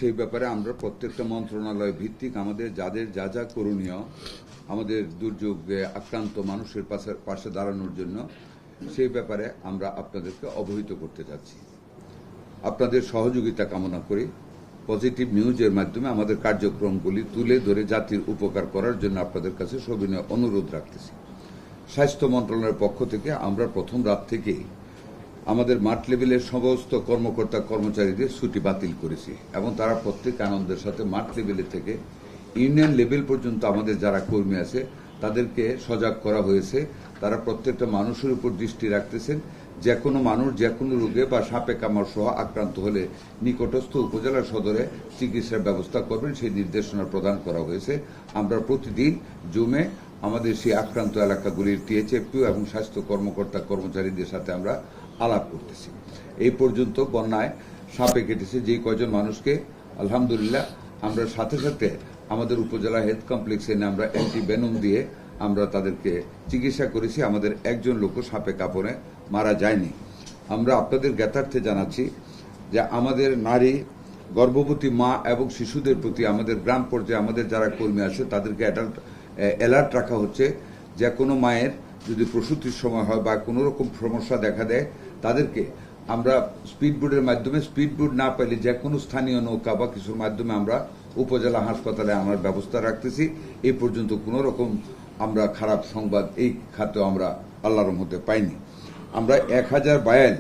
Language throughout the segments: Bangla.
সেই ব্যাপারে আমরা প্রত্যেকটা মন্ত্রণালয় ভিত্তিক আমাদের যাদের যা যা করণীয় আমাদের দুর্যোগে আক্রান্ত মানুষের পাশে দাঁড়ানোর জন্য সেই ব্যাপারে আমরা আপনাদেরকে অবহিত করতে যাচ্ছি। আপনাদের সহযোগিতা কামনা করি। পজিটিভ নিউজের মাধ্যমে আমাদের কার্যক্রমগুলি তুলে ধরে জাতির উপকার করার জন্য আপনাদের কাছে সবিনয় অনুরোধ রাখতেছি। স্বাস্থ্য মন্ত্রণালয়ের পক্ষ থেকে আমরা প্রথম রাত থেকেই আমাদের মাঠ লেভেলের সমস্ত কর্মকর্তা কর্মচারীদের ছুটি বাতিল করেছি এবং তারা প্রত্যেক আনন্দের সাথে মাঠ লেভেলে থেকে ইউনিয়ন লেভেল পর্যন্ত আমাদের যারা কর্মী আছে তাদেরকে সজাগ করা হয়েছে। তারা প্রত্যেকটা মানুষের উপর দৃষ্টি রাখতেছেন। যে কোনো মানুষ যে কোনো রোগে বা সাপে কামড় সহ আক্রান্ত হলে নিকটস্থ উপজেলা সদরে চিকিৎসার ব্যবস্থা করবেন সেই নির্দেশনা প্রদান করা হয়েছে। আমরা প্রতিদিন জুমে আমাদের সেই আক্রান্ত এলাকাগুলির টিএচএফপিও এবং স্বাস্থ্য কর্মকর্তা কর্মচারীদের সাথে আমরা আলাপ করতেছি। এই পর্যন্ত বন্যায় সাপে কেটেছে যে কয়জন মানুষকে আলহামদুলিল্লাহ আমরা সাথে সাথে আমাদের উপজেলা হেলথ কমপ্লেক্সে এনে আমরা অ্যান্টিভেনম দিয়ে আমরা তাদেরকে চিকিৎসা করেছি। আমাদের একজন লোকও সাপে কাপড়ে মারা যায়নি। আমরা আপনাদের জ্ঞাতার্থে জানাচ্ছি যে আমাদের নারী গর্ভবতী মা এবং শিশুদের প্রতি আমাদের গ্রাম পর্যায়ে আমাদের যারা কর্মী আছে তাদেরকে অ্যালার্ট রাখা হচ্ছে। যে কোনো মায়ের যদি প্রসূতির সময় হয় বা কোনো রকম সমস্যা দেখা দেয় তাদেরকে আমরা স্পিডবোটের মাধ্যমে, স্পিডবোট না পাইলে যে কোনো স্থানীয় নৌকা বা কিছুর মাধ্যমে আমরা উপজেলা হাসপাতালে আনার ব্যবস্থা রাখতেছি। এই পর্যন্ত কোনো রকম আমরা খারাপ সংবাদ এই খাতে আমরা আল্লাহর রহমতে পাইনি। আমরা 1000 ভায়াল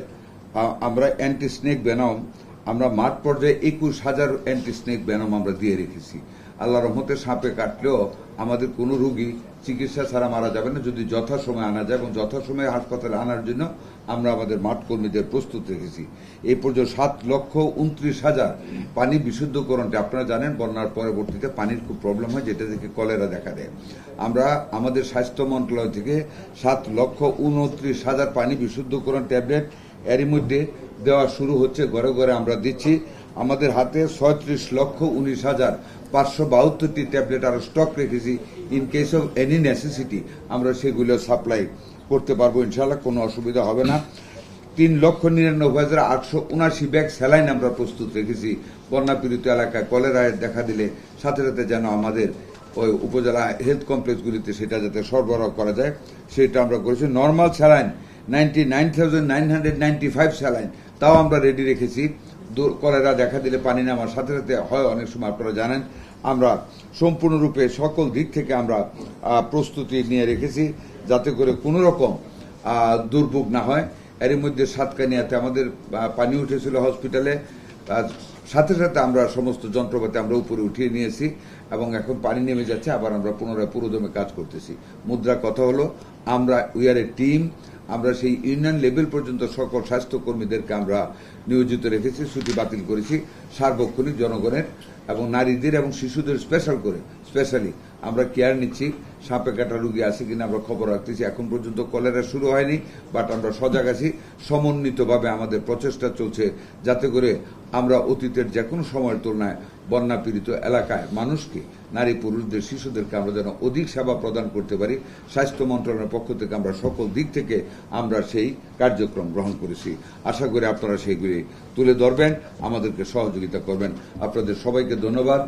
আমরা অ্যান্টি স্নেক ভেনম আমরা মাঠ পর্যায়ে 21,000 অ্যান্টি স্নেক ভেনম আমরা দিয়ে রেখেছি। আল্লাহর রহমতে সাপে কাটলেও আমাদের কোনো রোগী চিকিৎসা ছাড়া মারা যাবে না যদি যথাসময়ে আনা যায়, এবং যথাসময়ে হাসপাতালে আনার জন্য আমরা আমাদের মাঠ কর্মীদের প্রস্তুত রেখেছি। এই পর্যন্ত 7,29,000 পানি বিশুদ্ধকরণটা আপনারা জানেন বন্যার পরবর্তীতে পানির খুব প্রবলেম হয় যেটা থেকে কলেরা দেখা দেয়। আমরা আমাদের স্বাস্থ্য মন্ত্রণালয় থেকে 7,29,000 পানি বিশুদ্ধকরণ ট্যাবলেট এরই মধ্যে দেওয়া শুরু হচ্ছে, ঘরে ঘরে আমরা দিচ্ছি। আমাদের হাতে 36,19,572টি ট্যাবলেট আরো স্টক রেখেছি। In case of any necessity আমরা সেগুলো সাপ্লাই করতে পারবো ইনশাআল্লাহ, কোনো অসুবিধা হবে না। 3,99,879 ব্যাগ স্যালাইন আমরা প্রস্তুত রেখেছি। বন্যা পীড়িত এলাকায় কলেরায় দেখা দিলে সাথে সাথে যেন আমাদের ওই উপজেলা হেলথ কমপ্লেক্সগুলিতে সেটা যাতে সরবরাহ করা যায় সেটা আমরা করেছি। নর্মাল স্যালাইন 99,995 স্যালাইন তাও আমরা রেডি রেখেছি। কলেরা দেখা দিলে পানি নামার সাথে সাথে হয় অনেক সময়, আপনারা জানেন। আমরা সম্পূর্ণরূপে সকল দিক থেকে আমরা প্রস্তুতি নিয়ে রেখেছি যাতে করে কোনো রকম দুর্ভোগ না হয়। এর মধ্যে সাতকানিয়াতে আমাদের পানি উঠেছিল হসপিটালে, সাথে সাথে আমরা সমস্ত যন্ত্রপাতি আমরা উপরে উঠিয়ে নিয়েছি এবং এখন পানি নেমে যাচ্ছে, আবার আমরা পুনরায় পুরোদমে কাজ করতেছি। মুদ্রা কথা হলো আমরা উই আর এ টিম। আমরা সেই ইউনিয়ন লেভেল পর্যন্ত সকল স্বাস্থ্যকর্মীদেরকে আমরা নিয়োজিত রেখেছি, ছুটি বাতিল করেছি। সার্বক্ষণিক জনগণের এবং নারীদের এবং শিশুদের স্পেশালি আমরা কেয়ার নিচ্ছি। সাপে কাটা রোগী আছে কিনা আমরা খবর রাখতেছি। এখন পর্যন্ত কলেরা শুরু হয়নি, বাট আমরা সজাগ আছি। সমন্বিতভাবে আমাদের প্রচেষ্টা চলছে যাতে করে আমরা অতীতের যে কোনো সময়ের তুলনায় বন্যা পীড়িত এলাকায় মানুষকে, নারী পুরুষদের, শিশুদেরকে আমরা যেন অধিক সেবা প্রদান করতে পারি। স্বাস্থ্য মন্ত্রণালয়ের পক্ষ থেকে আমরা সকল দিক থেকে আমরা সেই কার্যক্রম গ্রহণ করেছি। আশা করি আপনারা সেইগুলি তুলে ধরবেন, আমাদেরকে সহযোগিতা করবেন। আপনাদের সবাইকে ধন্যবাদ।